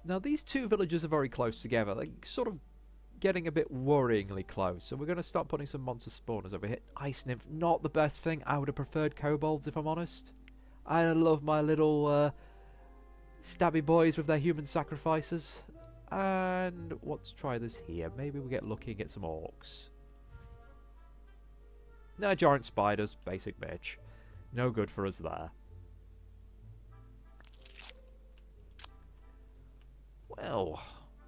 Now, these two villages are very close together. They're sort of getting a bit worryingly close. So we're going to start putting some monster spawners over here. Ice Nymph, not the best thing. I would have preferred kobolds, if I'm honest. I love my little stabby boys with their human sacrifices. And let's try this here. Maybe we get lucky and get some orcs. No, giant spiders. Basic bitch. No good for us there. Well,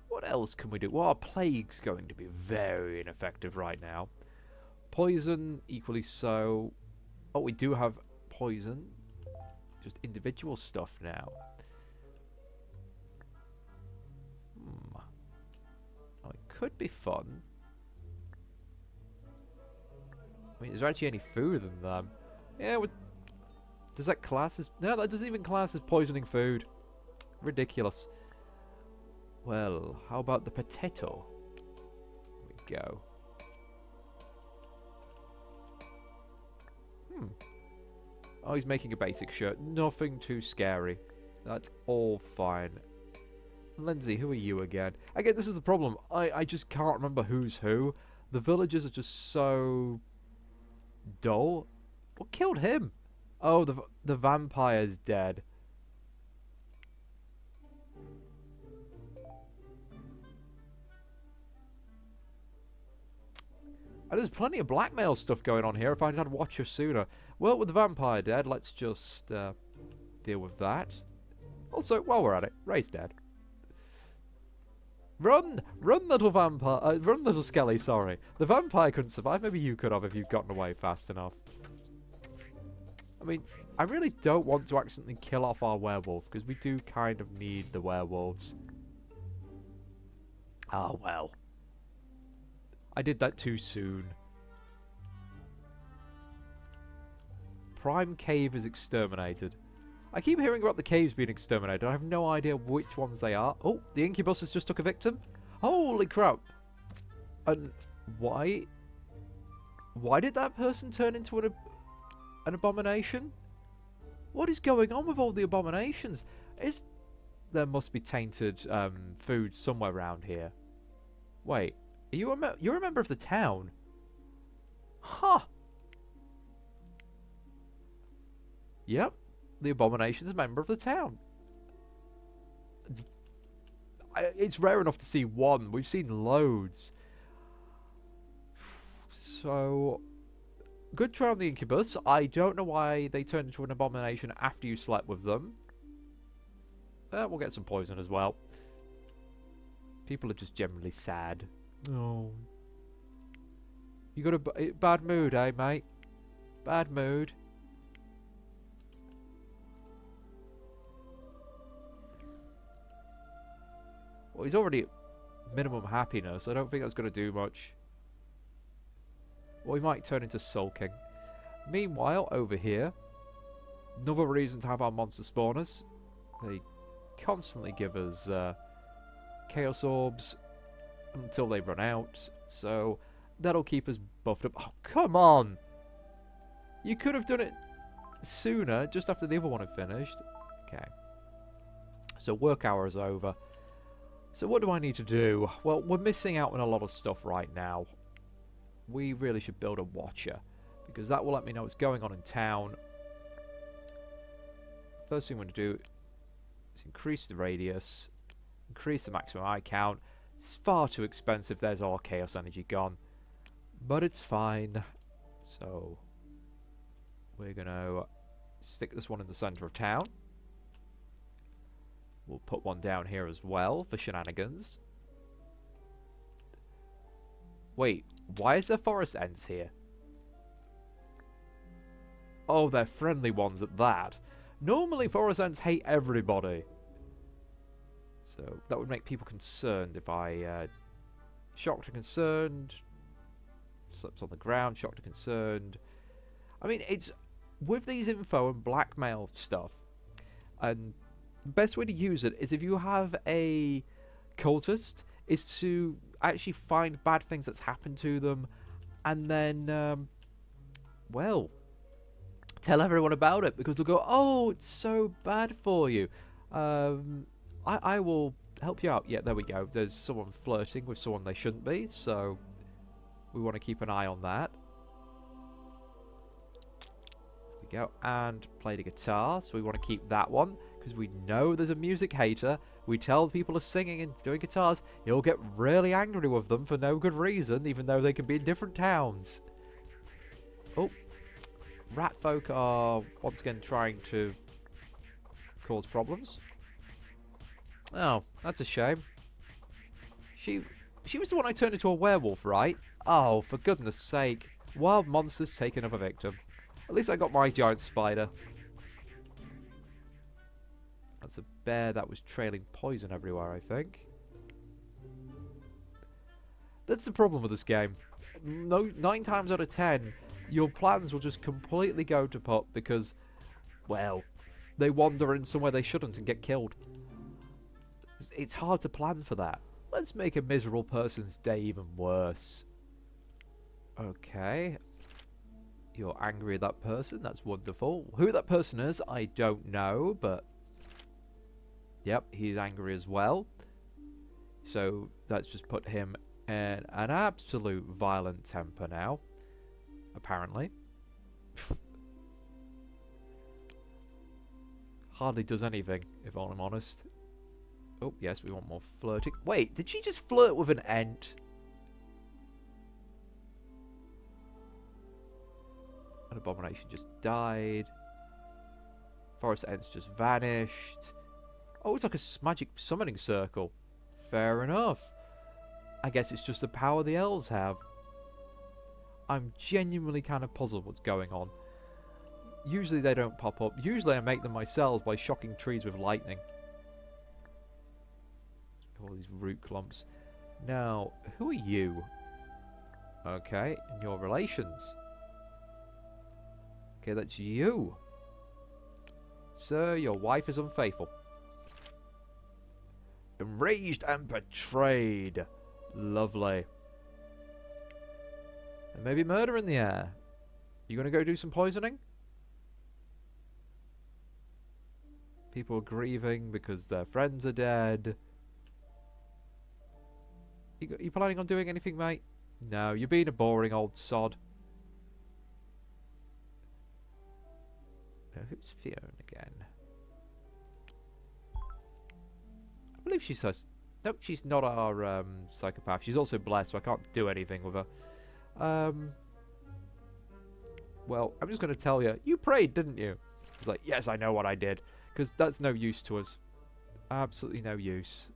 what else can we do? Well, our plague's going to be very ineffective right now. Poison, equally so. Oh, we do have poison. Just individual stuff now. Oh, it could be fun. I mean, is there actually any food in them? Yeah, does that class as... No, that doesn't even class as poisoning food. Ridiculous. Well, how about the potato? Here we go. Oh, he's making a basic shirt. Nothing too scary. That's all fine. Lindsay, who are you again? Again, this is the problem. I just can't remember who's who. The villagers are just so dull. What killed him? Oh, the vampire's dead. And there's plenty of blackmail stuff going on here if I'd had Watcher sooner. Well, with the vampire dead, let's just deal with that. Also, while we're at it, Ray's dead. Run! Run, little vampire! Run, little skelly, sorry. The vampire couldn't survive. Maybe you could have if you'd gotten away fast enough. I mean, I really don't want to accidentally kill off our werewolf, because we do kind of need the werewolves. Ah, well. I did that too soon. Prime Cave is exterminated. I keep hearing about the caves being exterminated. I have no idea which ones they are. Oh, the incubus has just took a victim. Holy crap. And why? Why did that person turn into an abomination? What is going on with all the abominations? There must be tainted food somewhere around here. Wait. You're a member of the town? Huh. Yep. The abomination's a member of the town. It's rare enough to see one. We've seen loads. So, good try on the incubus. I don't know why they turned into an abomination after you slept with them. We'll get some poison as well. People are just generally sad. Oh. You got a bad mood, eh, mate? Bad mood. Well, he's already at minimum happiness. I don't think that's going to do much. Well, he might turn into sulking. Meanwhile, over here, another reason to have our monster spawners. They constantly give us chaos orbs until they run out, so that'll keep us buffed up. Oh, come on! You could have done it sooner, just after the other one had finished. Okay. So work hour is over. So what do I need to do? Well, we're missing out on a lot of stuff right now. We really should build a watcher, because that will let me know what's going on in town. First thing I'm going to do is increase the radius, increase the maximum eye count. It's far too expensive. There's all chaos energy gone. But it's fine. So, we're going to stick this one in the center of town. We'll put one down here as well for shenanigans. Wait, why is there forest ends here? Oh, they're friendly ones at that. Normally forest ends hate everybody. So that would make people concerned if I shocked and concerned, slipped on the ground, shocked and concerned. I mean, it's with these info and blackmail stuff, and the best way to use it is if you have a cultist, is to actually find bad things that's happened to them, and then, well, tell everyone about it, because they'll go, oh, it's so bad for you. I will help you out. Yeah, there we go. There's someone flirting with someone they shouldn't be, so we want to keep an eye on that. There we go. And play the guitar, so we want to keep that one, because we know there's a music hater. We tell people are singing and doing guitars, he'll get really angry with them for no good reason, even though they can be in different towns. Oh, rat folk are once again trying to cause problems. Oh, that's a shame. She was the one I turned into a werewolf, right? Oh, for goodness sake. Wild monsters take another victim. At least I got my giant spider. That's a bear that was trailing poison everywhere, I think. That's the problem with this game. 9 times out of 10, your plans will just completely go to pot because, well, they wander in somewhere they shouldn't and get killed. It's hard to plan for that. Let's make a miserable person's day even worse. Okay. You're angry at that person. That's wonderful. Who that person is, I don't know, but yep, he's angry as well. So let's just put him in an absolute violent temper now. Apparently. Hardly does anything, if I'm honest. Oh, yes, we want more flirting. Wait, did she just flirt with an ent? An abomination just died. Forest ents just vanished. Oh, it's like a magic summoning circle. Fair enough. I guess it's just the power the elves have. I'm genuinely kind of puzzled what's going on. Usually they don't pop up. Usually I make them myself by shocking trees with lightning. All these root clumps. Now, who are you? Okay, and your relations. Okay, that's you. Sir, your wife is unfaithful. Enraged and betrayed. Lovely. And maybe murder in the air. You gonna go do some poisoning? People are grieving because their friends are dead. You planning on doing anything, mate? No, you're being a boring old sod. Now, who's Fiona again? I believe she says... Nope, she's not our psychopath. She's also blessed, so I can't do anything with her. Well, I'm just going to tell you. You prayed, didn't you? It's like, yes, I know what I did. Because that's no use to us. Absolutely no use.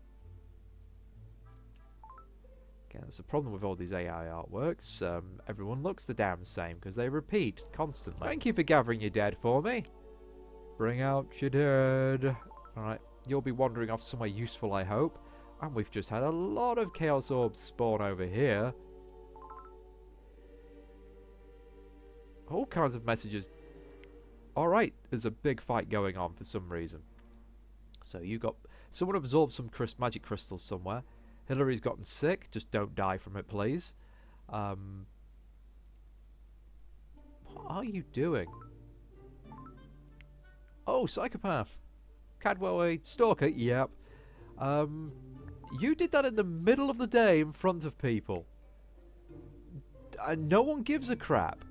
Again, that's the problem with all these AI artworks. Everyone looks the damn same because they repeat constantly. Thank you for gathering your dead for me. Bring out your dead. Alright, you'll be wandering off somewhere useful, I hope. And we've just had a lot of Chaos Orbs spawn over here. All kinds of messages. Alright, there's a big fight going on for some reason. So you got... Someone absorbed some magic crystals somewhere. Hillary's gotten sick. Just don't die from it, please. What are you doing? Oh, psychopath. Cadwell, stalker. Yep. You did that in the middle of the day in front of people. And no one gives a crap.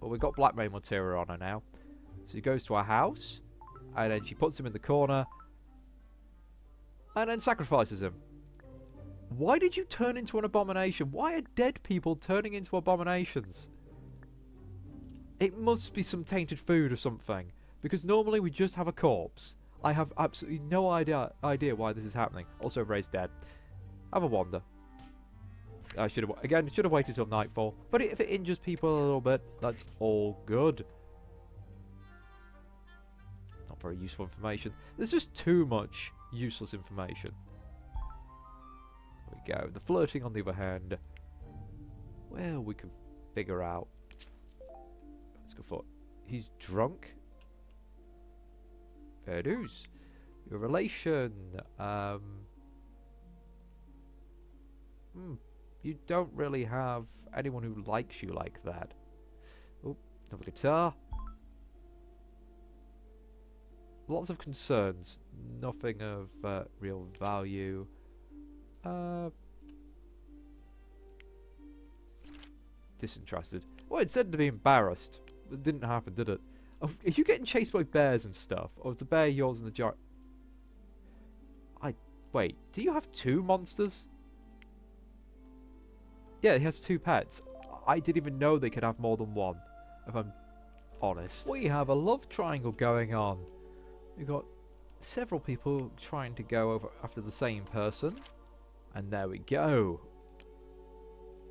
Well, we've got blackmail material on her now. So she goes to our house. And then she puts him in the corner. And then sacrifices him. Why did you turn into an abomination? Why are dead people turning into abominations? It must be some tainted food or something. Because normally we just have a corpse. I have absolutely no idea why this is happening. Also, Ray's dead. Have a wander. I should have waited till nightfall. But if it injures people a little bit, that's all good. Not very useful information. There's just too much useless information. There we go. The flirting, on the other hand, well, we can figure out. Let's go for it. He's drunk. Fair dues. Your relation. You don't really have anyone who likes you like that. Oh, another guitar. lots of concerns. Nothing of real value. Disinterested. Well, it said to be embarrassed. It didn't happen, did it? Oh, are you getting chased by bears and stuff? Or is the bear yours in the jar? Wait, do you have 2 monsters? Yeah, he has 2 pets. I didn't even know they could have more than one, if I'm honest. We have a love triangle going on. We've got several people trying to go over after the same person. And there we go.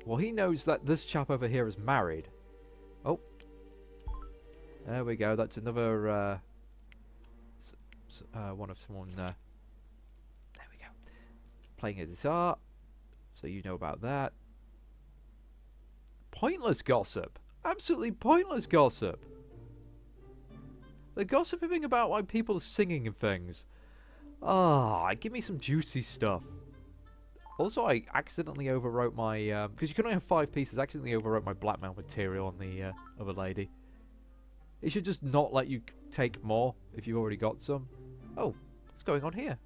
Well, he knows that this chap over here is married. Oh. There we go. That's another one of someone... there we go. Playing a guitar. So you know about that. Pointless gossip. Absolutely pointless gossip. They're gossiping about why people are singing and things. Ah, give me some juicy stuff. Also, I accidentally overwrote my... because you can only have 5 pieces, I accidentally overwrote my blackmail material on the other lady. It should just not let you take more if you've already got some. Oh, what's going on here?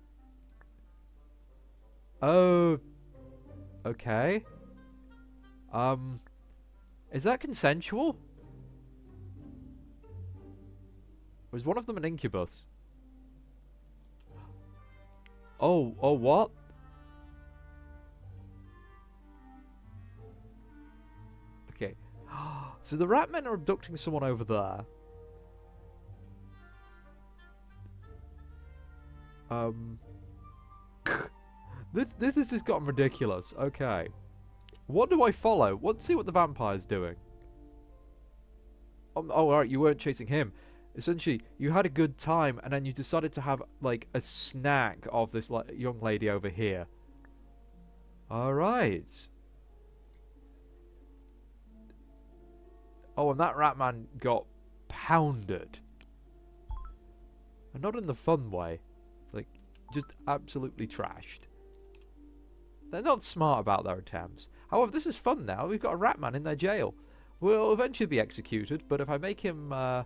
Oh, okay. Is that consensual? Or is one of them an incubus? Oh, what? Okay. So the rat men are abducting someone over there. This has just gotten ridiculous. Okay. What do I follow? Let's see what the vampire's doing. Oh, alright, you weren't chasing him. Essentially, you had a good time, and then you decided to have, like, a snack of this young lady over here. Alright. Oh, and that rat man got pounded. And not in the fun way. Like, just absolutely trashed. They're not smart about their attempts. However, this is fun now. We've got a rat man in their jail. Will eventually be executed, but if I make him a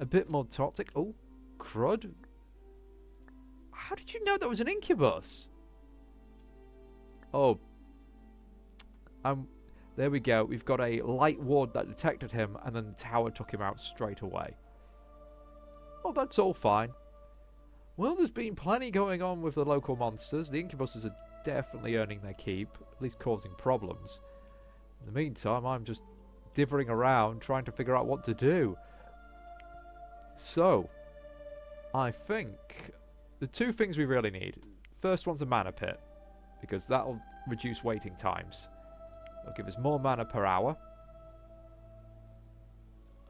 bit more toxic... Oh, crud. How did you know that was an incubus? Oh. There we go. We've got a light ward that detected him, and then the tower took him out straight away. Oh, that's all fine. Well, there's been plenty going on with the local monsters. The incubuses are definitely earning their keep, at least causing problems. In the meantime, I'm just dithering around trying to figure out what to do. So, I think the 2 things we really need. First one's a mana pit, because that'll reduce waiting times. It'll give us more mana per hour.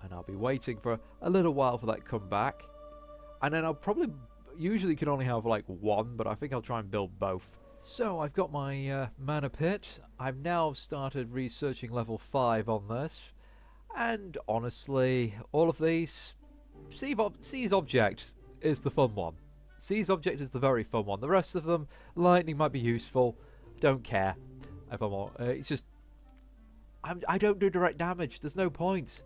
And I'll be waiting for a little while for that to come back. And then I'll probably... Usually can only have like 1, but I think I'll try and build both. So, I've got my mana pit. I've now started researching level 5 on this. And honestly, all of these... Seize Object is the fun one. Seize Object is the very fun one. The rest of them, lightning might be useful. Don't care. If I'm all, it's just... I don't do direct damage. There's no point.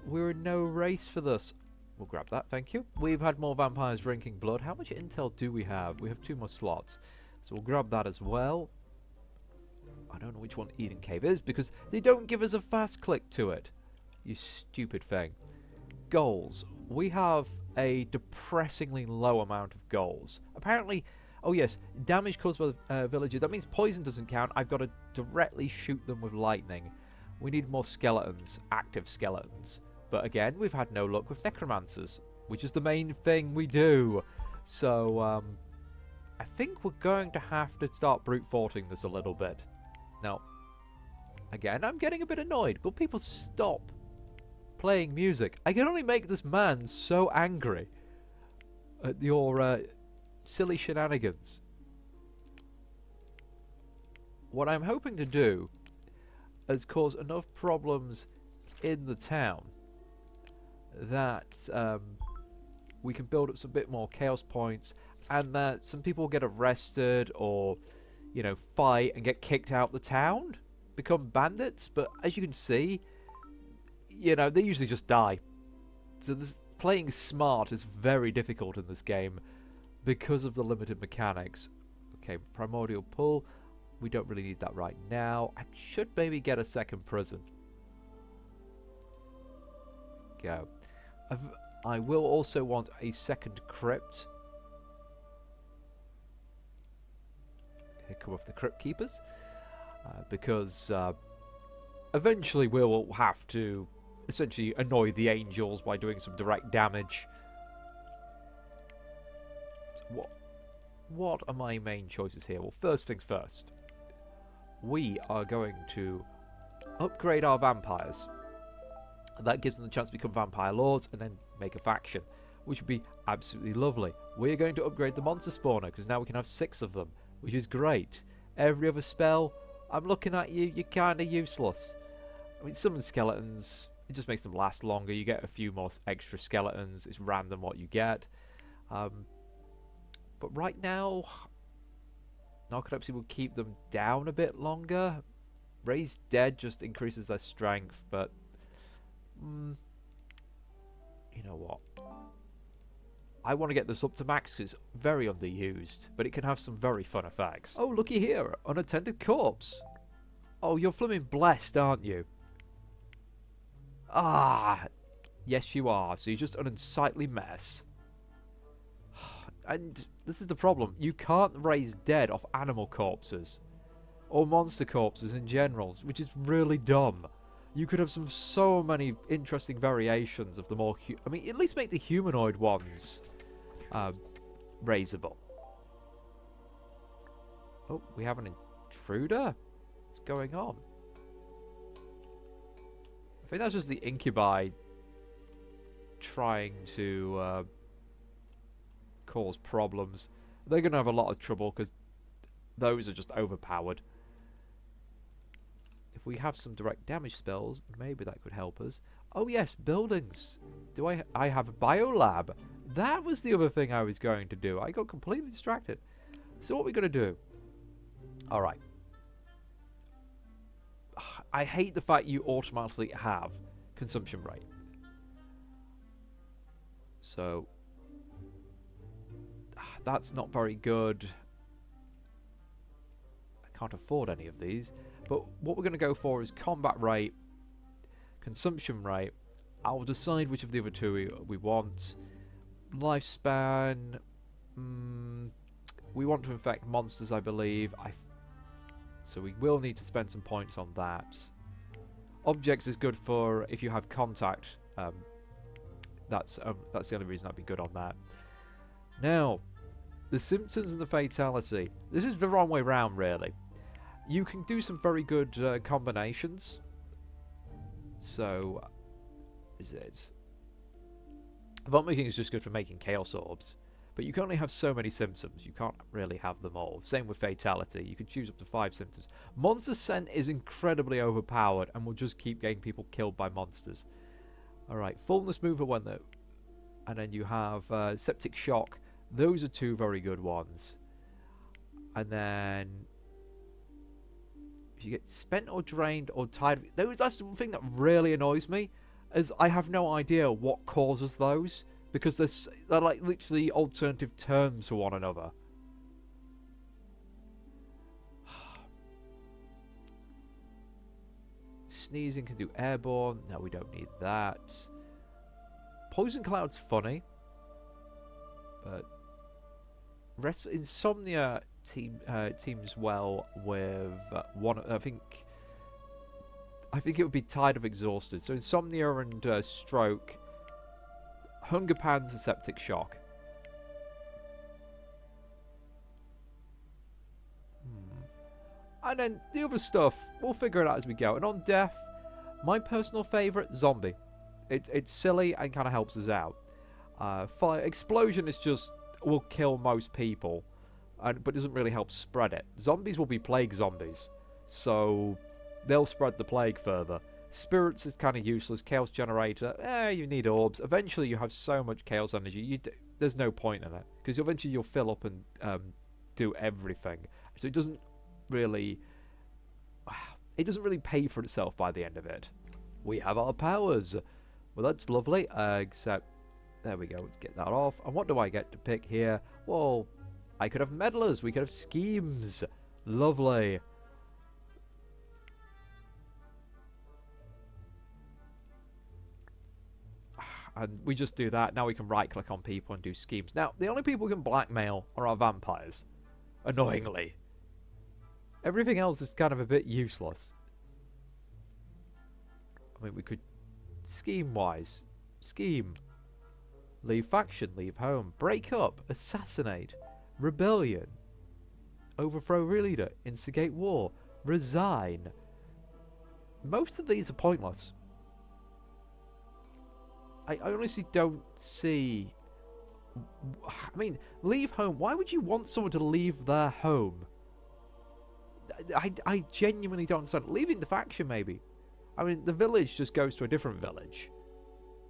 We're in no race for this. We'll grab that, thank you. We've had more vampires drinking blood. How much intel do we have? We have 2 more slots. So we'll grab that as well. I don't know which one Eden Cave is, because they don't give us a fast click to it. You stupid thing. Goals. We have a depressingly low amount of goals. Apparently, oh yes, damage caused by the villager. That means poison doesn't count. I've got to directly shoot them with lightning. We need more skeletons, active skeletons. But again, we've had no luck with necromancers, which is the main thing we do. So, I think we're going to have to start brute forcing this a little bit. Now, again, I'm getting a bit annoyed. Will people stop playing music? I can only make this man so angry at your silly shenanigans. What I'm hoping to do is cause enough problems in the town that we can build up some bit more chaos points, and that some people get arrested or, you know, fight and get kicked out the town, become bandits. But as you can see, you know, they usually just die. So there's playing smart is very difficult in this game because of the limited mechanics. Okay, primordial pull. We don't really need that right now. I should maybe get a second prison. Go. I will also want a second crypt. Here come off the crypt keepers. Because eventually we'll have to essentially annoy the angels by doing some direct damage. What are my main choices here? Well, first things first. We are going to upgrade our vampires. And that gives them the chance to become vampire lords and then make a faction, which would be absolutely lovely. We're going to upgrade the monster spawner because now we can have 6 of them, which is great. Every other spell, I'm looking at you, you're kind of useless. I mean, some skeletons, it just makes them last longer. You get a few more extra skeletons. It's random what you get. But right now, narcolepsy will keep them down a bit longer. Raise Dead just increases their strength, but you know what? I want to get this up to max because it's very underused, but it can have some very fun effects. Oh, looky here, unattended corpse. Oh, you're flipping blessed, aren't you? Ah, yes you are. So you're just an unsightly mess. And this is the problem. You can't raise dead off animal corpses. Or monster corpses in general, which is really dumb. You could have so many interesting variations of the more... I mean, at least make the humanoid ones raisable. Oh, we have an intruder? What's going on? I think that's just the incubi trying to cause problems. They're going to have a lot of trouble because those are just overpowered. If we have some direct damage spells, maybe that could help us. Oh yes, buildings. Do I have a biolab? That was the other thing I was going to do. I got completely distracted. So what are we going to do? Alright. I hate the fact you automatically have consumption rate. So that's not very good. I can't afford any of these. But what we're going to go for is combat rate, consumption rate. I'll decide which of the other two we want. Lifespan. We want to infect monsters, I believe. So we will need to spend some points on that. Objects is good for if you have contact. That's the only reason I'd be good on that. Now, the symptoms and the fatality. This is the wrong way round, really. You can do some very good combinations. So, is it? Vault making is just good for making chaos orbs. But you can only have so many symptoms. You can't really have them all. Same with fatality. You can choose up to 5 symptoms. Monster scent is incredibly overpowered and will just keep getting people killed by monsters. Alright, fullness mover when the... And then you have septic shock. Those are 2 very good ones. And then... if you get spent or drained or tired... That's the thing that really annoys me. Is I have no idea what causes those. Because they're like literally alternative terms for one another. Sneezing can do airborne. No, we don't need that. Poison cloud's funny. But insomnia teams well with one. I think it would be tired of exhausted. So insomnia and stroke. Hunger pans and septic shock. And then the other stuff, we'll figure it out as we go. And on death, my personal favourite, zombie. It's silly and kind of helps us out. Fire explosion is just will kill most people, but doesn't really help spread it. Zombies will be plague zombies, so they'll spread the plague further. Spirits is kind of useless. Chaos generator, you need orbs. Eventually, you have so much chaos energy. There's no point in it because eventually you'll fill up and do everything. So it doesn't really pay for itself by the end of it. We have our powers. Well, that's lovely. Except There we go. Let's get that off. And what do I get to pick here? Well, I could have meddlers. We could have schemes. Lovely. And we just do that. Now we can right-click on people and do schemes. Now, the only people who can blackmail are our vampires. Annoyingly. Everything else is kind of a bit useless. I mean, we could... Scheme-wise. Scheme. Leave faction, leave home. Break up. Assassinate. Rebellion. Overthrow leader. Instigate war. Resign. Most of these are pointless. I honestly don't see... I mean, leave home. Why would you want someone to leave their home? I genuinely don't understand. Leaving the faction, maybe. I mean, the village just goes to a different village.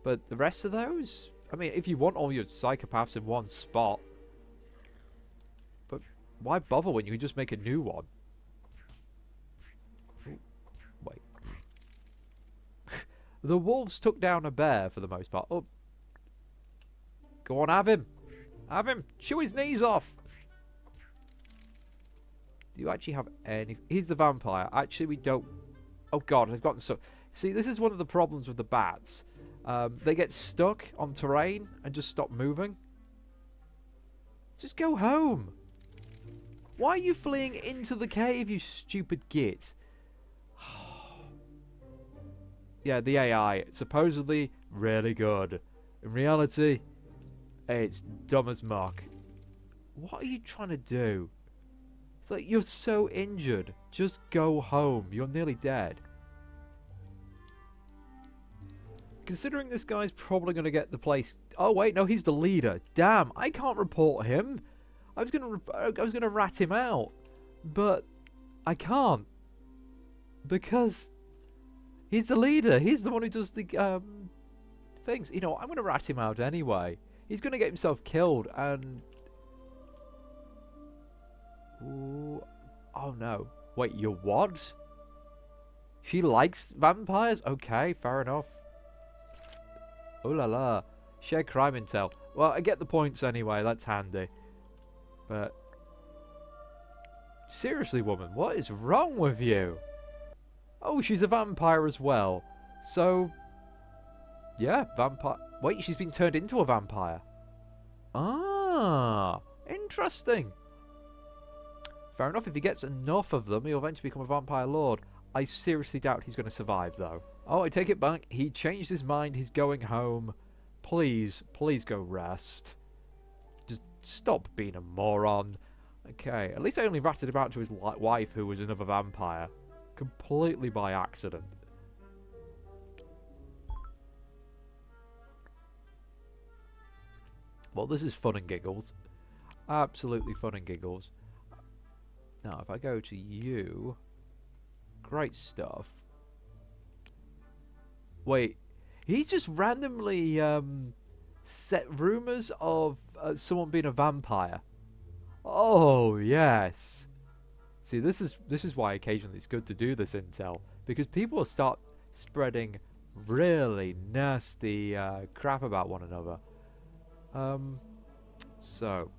But the rest of those... I mean, if you want all your psychopaths in one spot... But why bother when you can just make a new one? Ooh, wait. The wolves took down a bear for the most part. Oh. Go on, have him. Have him. Chew his knees off. Do you actually have any... He's the vampire. Actually, we don't... Oh, God. I've gotten so... See, this is one of the problems with the bats. They get stuck on terrain and just stop moving. Just go home. Why are you fleeing into the cave, you stupid git? Yeah, the AI, supposedly really good. In reality, it's dumb as muck. What are you trying to do? It's like, you're so injured. Just go home. You're nearly dead. Considering this guy's probably going to get the place... Oh, wait, no, he's the leader. Damn, I can't report him. I was gonna rat him out. But I can't. Because... He's the leader. He's the one who does the things. You know, I'm going to rat him out anyway. He's going to get himself killed and... Ooh. Oh, no. Wait, you're what? She likes vampires? Okay, fair enough. Oh la la. Share crime intel. Well, I get the points anyway. That's handy. But... Seriously, woman, what is wrong with you? Oh, she's a vampire as well. So, yeah, vampire. Wait, she's been turned into a vampire. Ah, interesting. Fair enough, if he gets enough of them, he'll eventually become a vampire lord. I seriously doubt he's going to survive, though. Oh, I take it back. He changed his mind. He's going home. Please, please go rest. Just stop being a moron. Okay, at least I only ratted about to his wife, who was another vampire. Completely by accident. Well, this is fun and giggles. Absolutely fun and giggles. Now, if I go to you... Great stuff. Wait. He's just randomly set rumours of someone being a vampire. Oh, yes. See, this is why occasionally it's good to do this intel, because people will start spreading really nasty crap about one another. So.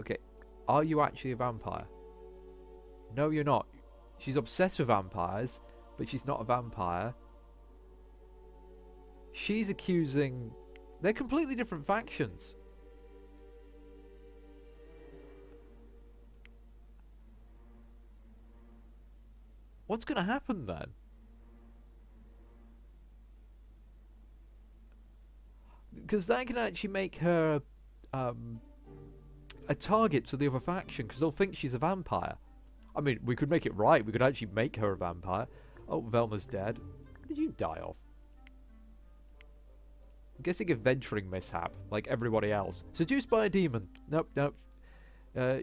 Okay, are you actually a vampire? No, you're not. She's obsessed with vampires, but she's not a vampire. She's accusing... They're completely different factions. What's going to happen then? Because that can actually make her a target to the other faction, because they'll think she's a vampire. I mean, we could make it right. We could actually make her a vampire. Oh, Velma's dead. What did you die of? I'm guessing a venturing mishap, like everybody else. Seduced by a demon. Nope, nope.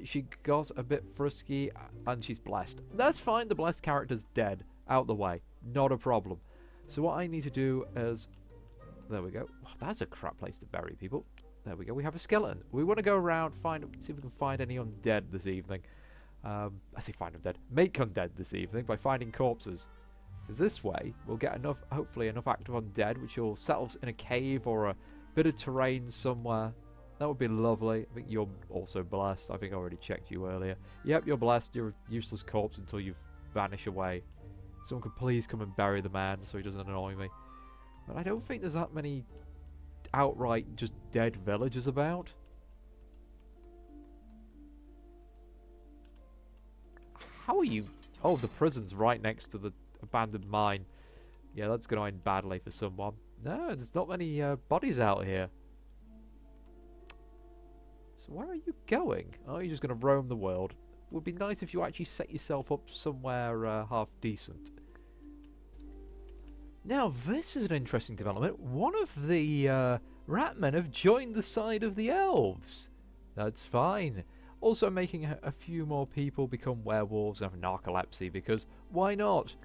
She got a bit frisky, and she's blessed. That's fine, the blessed character's dead. Out the way. Not a problem. So what I need to do is... There we go. Oh, that's a crap place to bury people. There we go. We have a skeleton. We want to go around, see if we can find any undead this evening. I say find undead. Make undead this evening by finding corpses. Because this way, we'll get enough, hopefully enough active undead, which will settle us in a cave or a bit of terrain somewhere. That would be lovely. I think you're also blessed. I think I already checked you earlier. Yep, you're blessed. You're a useless corpse until you vanish away. Someone could please come and bury the man so he doesn't annoy me. But I don't think there's that many outright just dead villagers about. How are you? Oh, the prison's right next to the abandoned mine. Yeah, that's going to end badly for someone. No, there's not many bodies out here. So where are you going? Oh, you're just going to roam the world. Would be nice if you actually set yourself up somewhere half decent. Now, this is an interesting development. One of the ratmen have joined the side of the elves. That's fine. Also making a few more people become werewolves and have narcolepsy, because why not?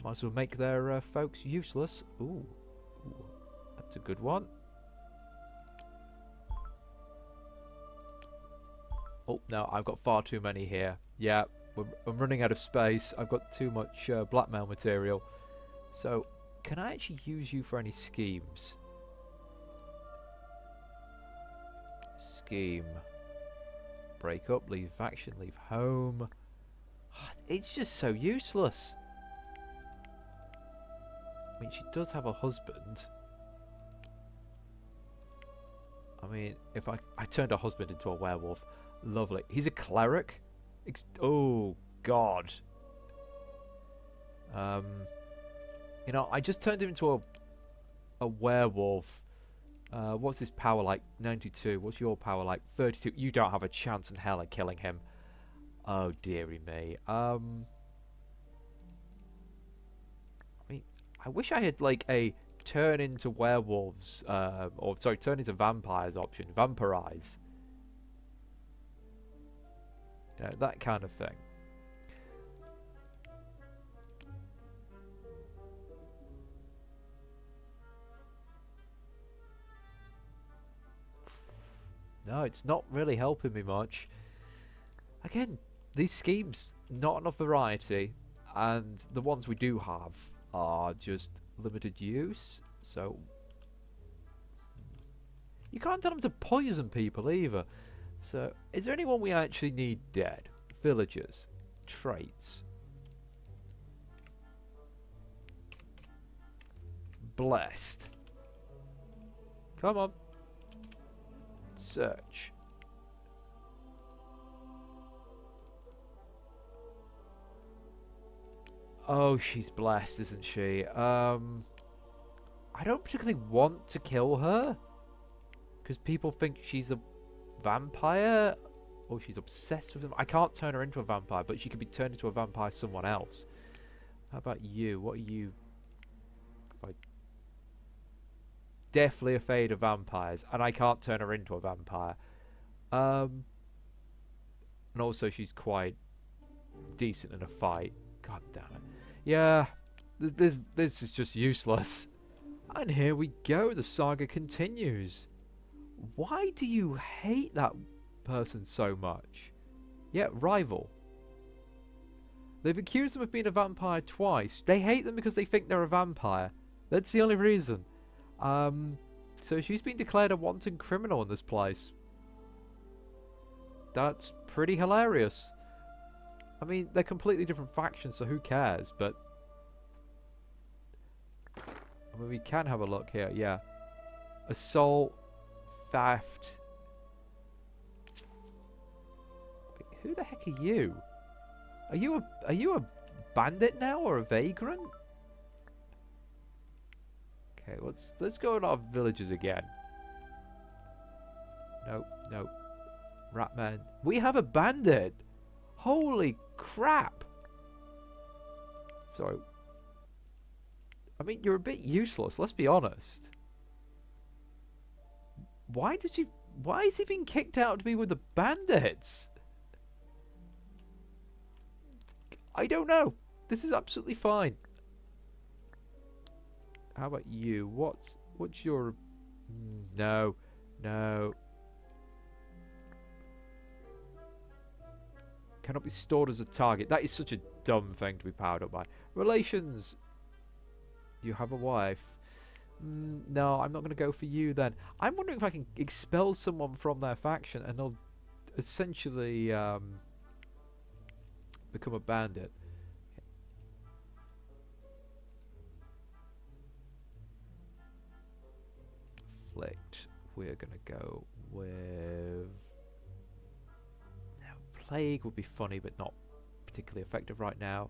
Might as well make their folks useless. Ooh, that's a good one. Oh, no, I've got far too many here. Yeah, I'm running out of space. I've got too much blackmail material. So, can I actually use you for any schemes? Scheme. Break up, leave faction, leave home. It's just so useless. I mean, she does have a husband. I mean, if I turned her husband into a werewolf. Lovely. He's a cleric? Oh, God. You know, I just turned him into a werewolf. What's his power like? 92. What's your power like? 32. You don't have a chance in hell at killing him. Oh, dearie me. I mean, I wish I had, like, a turn into werewolves, or, sorry, turn into vampires option. Vampirize. You know, that kind of thing. No, it's not really helping me much. Again, these schemes, not enough variety, and the ones we do have are just limited use, so you can't tell them to poison people either. So, is there anyone we actually need dead? Villagers. Traits. Blessed. Come on. Search. Oh, she's blessed, isn't she? I don't particularly want to kill her, because people think she's a vampire, or she's obsessed with them. I can't turn her into a vampire, but she could be turned into a vampire someone else. How about you? What are you? Definitely afraid of vampires, and I can't turn her into a vampire. And also she's quite decent in a fight. God damn it. Yeah, this is just useless. And here we go, the saga continues. Why do you hate that person so much? Yeah, rival. They've accused them of being a vampire twice. They hate them because they think they're a vampire. That's the only reason. So she's been declared a wanton criminal in this place. That's pretty hilarious. I mean, they're completely different factions, so who cares? But I mean, we can have a look here. Yeah, assault, theft. Wait, who the heck are you? Are you a bandit now or a vagrant? Okay, let's go in our villages again. Nope, nope. Ratman. We have a bandit! Holy crap! So, I mean, you're a bit useless, let's be honest. Why is he being kicked out to be with the bandits? I don't know. This is absolutely fine. How about you? What's your... No. No. Cannot be stored as a target. That is such a dumb thing to be powered up by. Relations. You have a wife. No, I'm not going to go for you then. I'm wondering if I can expel someone from their faction and they'll essentially become a bandit. Afflict. We're going to go with... Now, plague would be funny but not particularly effective right now.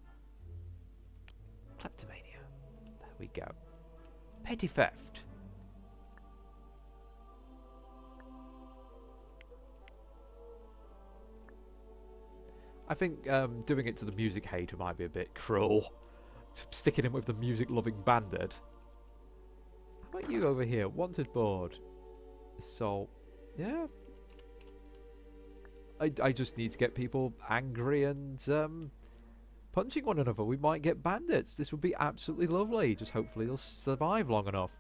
Kleptomania. There we go. Petty theft. I think doing it to the music hater might be a bit cruel. Sticking him with the music-loving bandit. How about you over here? Wanted board. Assault. Yeah. I just need to get people angry and punching one another. We might get bandits. This would be absolutely lovely. Just hopefully they'll survive long enough.